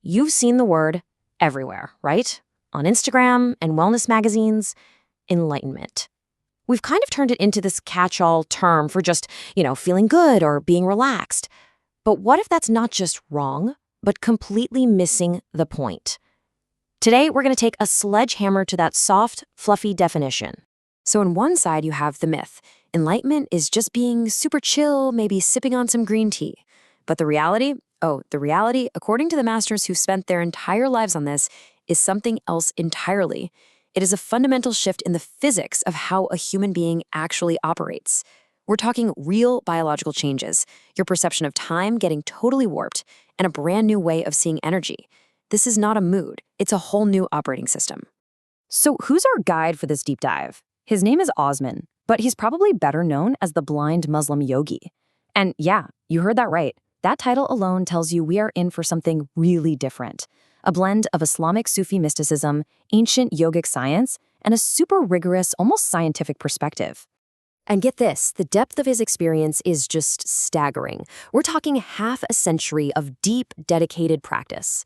You've seen the word everywhere, right? On Instagram and wellness magazines, enlightenment. We've kind of turned it into this catch-all term for just, feeling good or being relaxed. But what if that's not just wrong, but completely missing the point? Today, we're going to take a sledgehammer to that soft, fluffy definition. So on one side, you have the myth. Enlightenment is just being super chill, maybe sipping on some green tea. But the reality, according to the masters who spent their entire lives on this, is something else entirely. It is a fundamental shift in the physics of how a human being actually operates. We're talking real biological changes, your perception of time getting totally warped, and a brand new way of seeing energy. This is not a mood, it's a whole new operating system. So who's our guide for this deep dive? His name is Osman, but he's probably better known as the blind Muslim yogi. And yeah, you heard that right. That title alone tells you we are in for something really different. A blend of Islamic Sufi mysticism, ancient yogic science, and a super rigorous, almost scientific perspective. And get this, the depth of his experience is just staggering. We're talking half a century of deep, dedicated practice.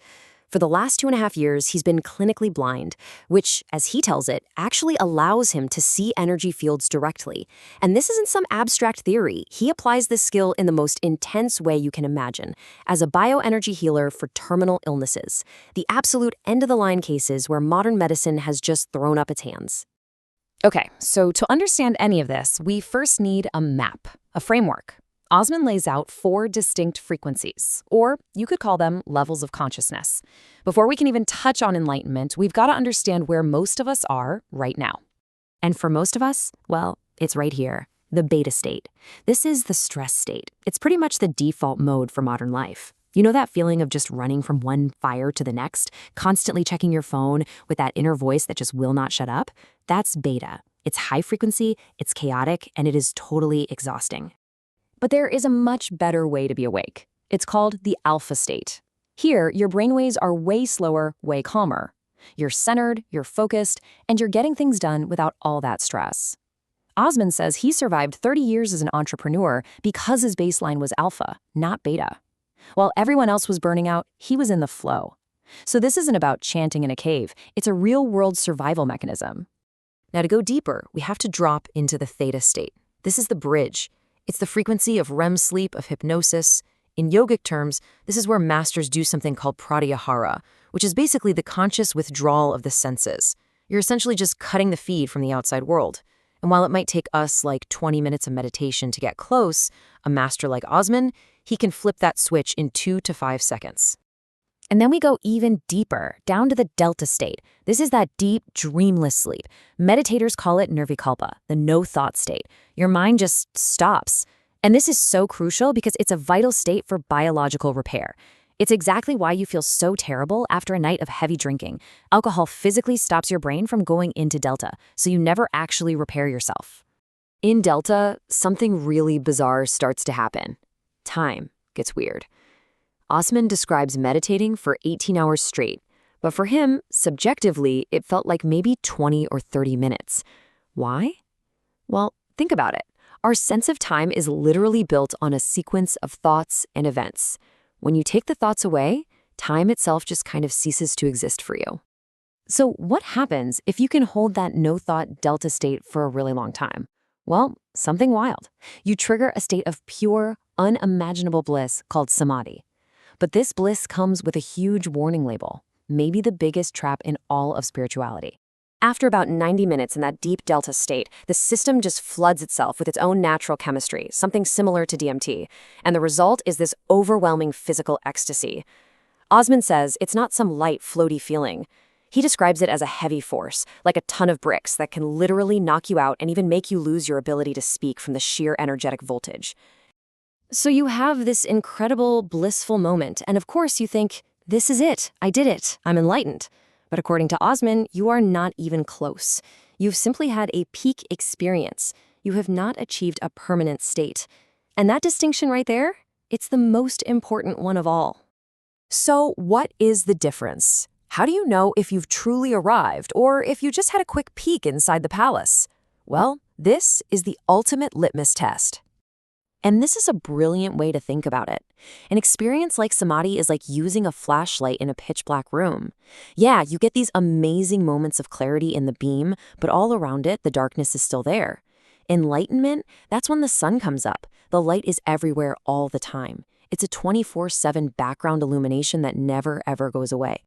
For the last 2.5 years, he's been clinically blind, which, as he tells it, actually allows him to see energy fields directly. And this isn't some abstract theory. He applies this skill in the most intense way you can imagine, as a bioenergy healer for terminal illnesses, the absolute end-of-the-line cases where modern medicine has just thrown up its hands. Okay, so to understand any of this, we first need a map, a framework. Osman lays out 4 distinct frequencies, or you could call them levels of consciousness. Before we can even touch on enlightenment, we've got to understand where most of us are right now. And for most of us, well, it's right here, the beta state. This is the stress state. It's pretty much the default mode for modern life. You know that feeling of just running from one fire to the next, constantly checking your phone with that inner voice that just will not shut up? That's beta. It's high frequency, it's chaotic, and it is totally exhausting. But there is a much better way to be awake. It's called the alpha state. Here, your brainwaves are way slower, way calmer. You're centered, you're focused, and you're getting things done without all that stress. Osman says he survived 30 years as an entrepreneur because his baseline was alpha, not beta. While everyone else was burning out, he was in the flow. So this isn't about chanting in a cave. It's a real-world survival mechanism. Now, to go deeper, we have to drop into the theta state. This is the bridge. It's the frequency of REM sleep, of hypnosis. In yogic terms, this is where masters do something called pratyahara, which is basically the conscious withdrawal of the senses. You're essentially just cutting the feed from the outside world. And while it might take us like 20 minutes of meditation to get close, a master like Osman, he can flip that switch in 2 to 5 seconds. And then we go even deeper, down to the delta state. This is that deep, dreamless sleep. Meditators call it nirvikalpa, the no-thought state. Your mind just stops. And this is so crucial because it's a vital state for biological repair. It's exactly why you feel so terrible after a night of heavy drinking. Alcohol physically stops your brain from going into delta, so you never actually repair yourself. In delta, something really bizarre starts to happen. Time gets weird. Osman describes meditating for 18 hours straight, but for him, subjectively, it felt like maybe 20 or 30 minutes. Why? Well, think about it. Our sense of time is literally built on a sequence of thoughts and events. When you take the thoughts away, time itself just kind of ceases to exist for you. So what happens if you can hold that no-thought delta state for a really long time? Well, something wild. You trigger a state of pure, unimaginable bliss called samadhi. But this bliss comes with a huge warning label, maybe the biggest trap in all of spirituality. After about 90 minutes in that deep delta state, the system just floods itself with its own natural chemistry, something similar to DMT, and the result is this overwhelming physical ecstasy. Osman says it's not some light, floaty feeling. He describes it as a heavy force, like a ton of bricks that can literally knock you out and even make you lose your ability to speak from the sheer energetic voltage. So you have this incredible, blissful moment, and of course you think, this is it, I did it, I'm enlightened. But according to Osman, you are not even close. You've simply had a peak experience. You have not achieved a permanent state. And that distinction right there, it's the most important one of all. So what is the difference? How do you know if you've truly arrived or if you just had a quick peek inside the palace? Well, this is the ultimate litmus test. And this is a brilliant way to think about it. An experience like samadhi is like using a flashlight in a pitch-black room. Yeah, you get these amazing moments of clarity in the beam, but all around it, the darkness is still there. Enlightenment, that's when the sun comes up. The light is everywhere all the time. It's a 24/7 background illumination that never, ever goes away.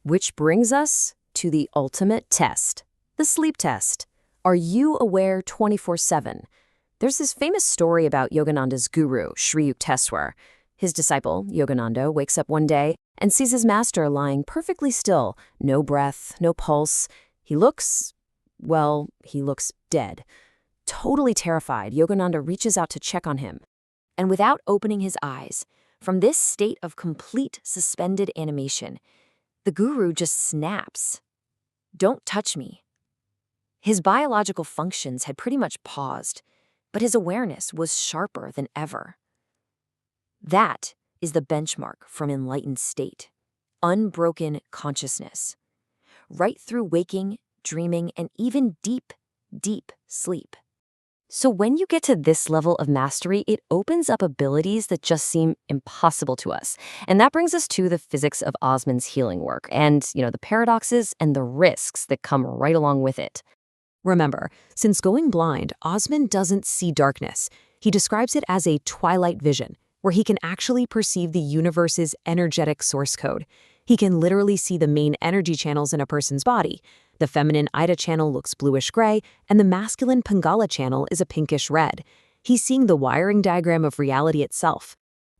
Which brings us to the ultimate test, the sleep test. Are you aware 24/7? There's this famous story about Yogananda's guru, Sri Yukteswar. His disciple, Yogananda, wakes up one day and sees his master lying perfectly still, no breath, no pulse. He looks dead. Totally terrified, Yogananda reaches out to check on him. And without opening his eyes, from this state of complete suspended animation, the guru just snaps. "Don't touch me." His biological functions had pretty much paused, but his awareness was sharper than ever. That is the benchmark from enlightened state. Unbroken consciousness. Right through waking, dreaming, and even deep, deep sleep. So when you get to this level of mastery, it opens up abilities that just seem impossible to us. And that brings us to the physics of Osman's healing work and, the paradoxes and the risks that come right along with it. Remember, since going blind, Osman doesn't see darkness. He describes it as a twilight vision, where he can actually perceive the universe's energetic source code. He can literally see the main energy channels in a person's body. The feminine Ida channel looks bluish-gray, and the masculine Pingala channel is a pinkish-red. He's seeing the wiring diagram of reality itself.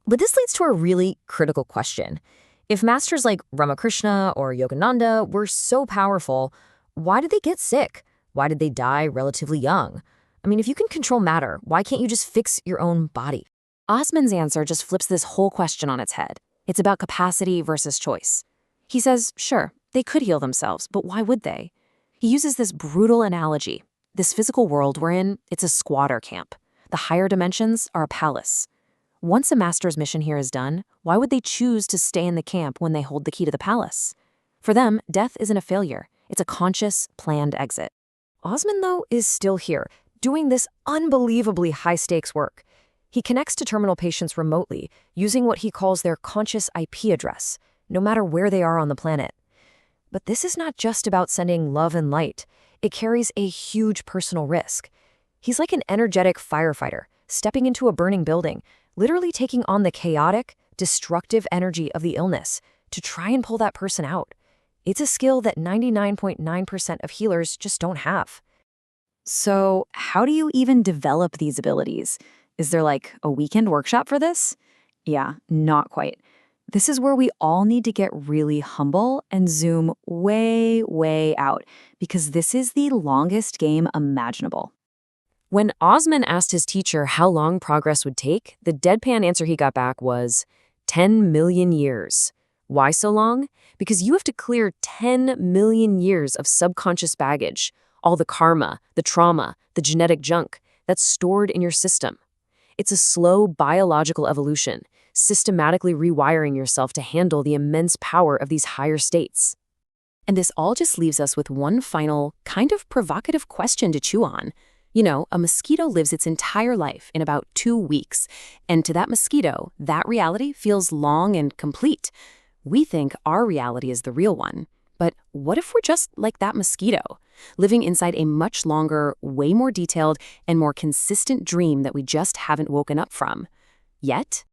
But this leads to a really critical question. If masters like Ramakrishna or Yogananda were so powerful, why did they get sick? Why did they die relatively young? I mean, if you can control matter, why can't you just fix your own body? Osman's answer just flips this whole question on its head. It's about capacity versus choice. He says, sure, they could heal themselves, but why would they? He uses this brutal analogy. This physical world we're in, it's a squatter camp. The higher dimensions are a palace. Once a master's mission here is done, why would they choose to stay in the camp when they hold the key to the palace? For them, death isn't a failure. It's a conscious, planned exit. Osman, though, is still here, doing this unbelievably high-stakes work. He connects to terminal patients remotely, using what he calls their conscious IP address, no matter where they are on the planet. But this is not just about sending love and light. It carries a huge personal risk. He's like an energetic firefighter, stepping into a burning building, literally taking on the chaotic, destructive energy of the illness to try and pull that person out. It's a skill that 99.9% of healers just don't have. So, how do you even develop these abilities? Is there like a weekend workshop for this? Yeah, not quite. This is where we all need to get really humble and zoom way, way out, because this is the longest game imaginable. When Osman asked his teacher how long progress would take, the deadpan answer he got back was 10 million years. Why so long? Because you have to clear 10 million years of subconscious baggage, all the karma, the trauma, the genetic junk that's stored in your system. It's a slow biological evolution, systematically rewiring yourself to handle the immense power of these higher states. And this all just leaves us with one final, kind of provocative question to chew on. A mosquito lives its entire life in about 2 weeks, and to that mosquito, that reality feels long and complete. We think our reality is the real one. But what if we're just like that mosquito, living inside a much longer, way more detailed, and more consistent dream that we just haven't woken up from? Yet,